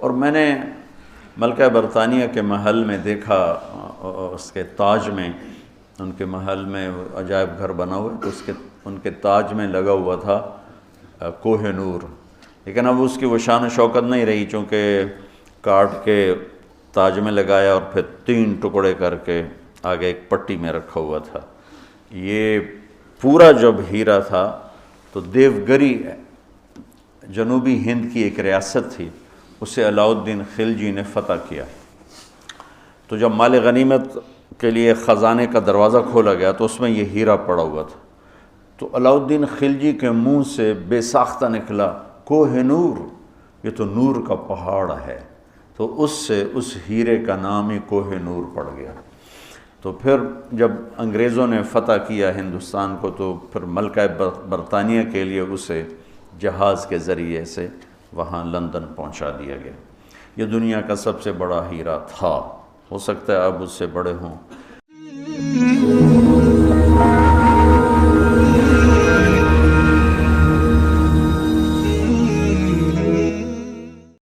اور میں نے ملکہ برطانیہ کے محل میں دیکھا، اس کے تاج میں، ان کے محل میں عجائب گھر بنا ہوا ہے، تو ان کے تاج میں لگا ہوا تھا کوہ نور، لیکن اب اس کی وہ شان و شوکت نہیں رہی، چونکہ کاٹ کے تاج میں لگایا اور پھر 3 ٹکڑے کر کے آگے ایک پٹی میں رکھا ہوا تھا۔ یہ پورا جب ہیرا تھا تو دیوگری جنوبی ہند کی ایک ریاست تھی، اسے علاؤ الدین خلجی نے فتح کیا۔ تو جب مال غنیمت کے لیے خزانے کا دروازہ کھولا گیا تو اس میں یہ ہیرا پڑا ہوا تھا، تو علاؤ الدین خلجی کے منہ سے بے ساختہ نکلا، کوہ نور، یہ تو نور کا پہاڑ ہے، تو اس سے اس ہیرے کا نام ہی کوہ نور پڑ گیا۔ تو پھر جب انگریزوں نے فتح کیا ہندوستان کو تو پھر ملکہ برطانیہ کے لیے اسے جہاز کے ذریعے سے وہاں لندن پہنچا دیا گیا۔ یہ دنیا کا سب سے بڑا ہیرا تھا، ہو سکتا ہے اب اس سے بڑے ہوں۔